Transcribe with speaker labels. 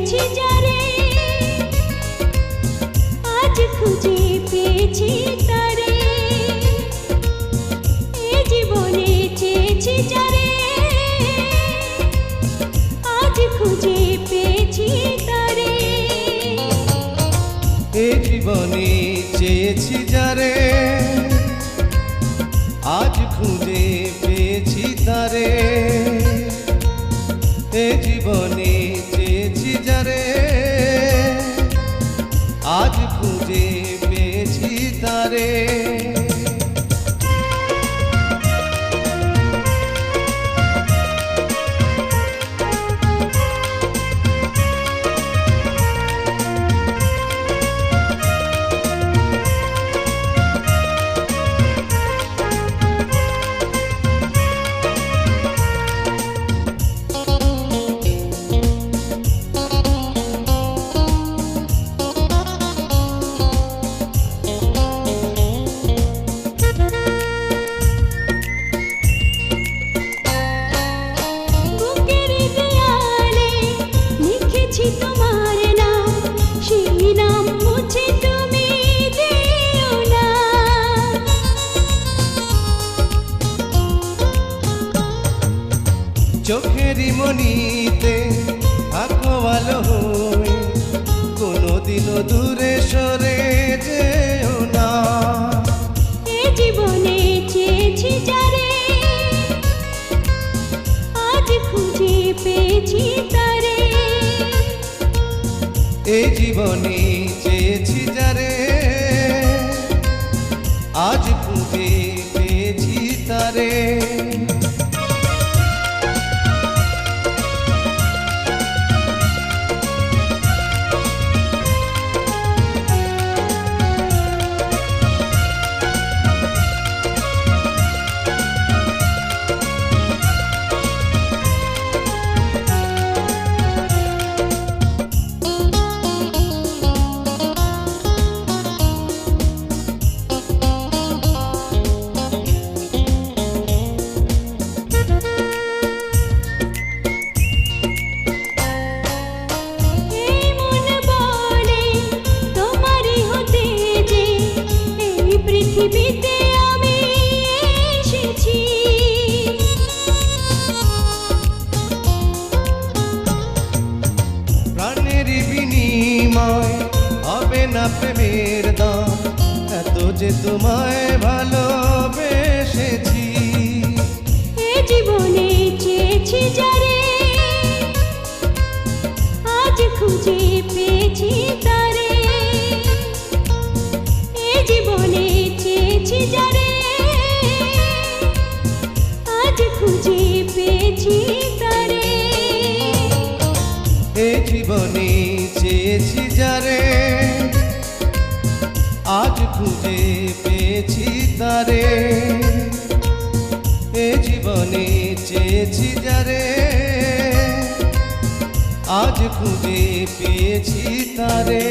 Speaker 1: চেয়েছি যারে, আজ খুঁজে পেয়েছি তারে। এ জীবনে চেয়েছি যারে, আজ খুঁজে পেয়েছি তারে।
Speaker 2: এ জীবনে চেয়েছি যারে, আজ খুঁজে পেয়েছি তারে। এ জীবনে চেয়েছি যারে, আজ খুঁজে পেয়েছি তারে। চোখেরই মনিতে থাকো ভালো হয়ে, কোনোদিনও দূরে সরে যেও না।
Speaker 1: এ জীবনে চেয়েছি যারে, আজ খুঁজে পেয়েছি তারে।
Speaker 2: এ জীবনে চেয়েছি যারে, আজ খুঁজে পেয়েছি তারে।
Speaker 1: পৃথিবীতে আমি এসেছি,
Speaker 2: প্রাণের বিনিময় হবে না প্রেমের দাম, এত যে তোমায় ভালোবেসেছি।
Speaker 1: এ জীবনে চেয়েছি যারে, আজ খুঁজে পেয়েছি তারে। এ জীবনে চেয়েছি যারে, আজ খুঁজে পেয়েছি তারে।
Speaker 2: এ জীবনে চেয়েছি যারে, আজ খুঁজে পেয়েছি তারে। এ জীবনে চেয়েছি যারে, আজ খুঁজে পেয়েছি তারে।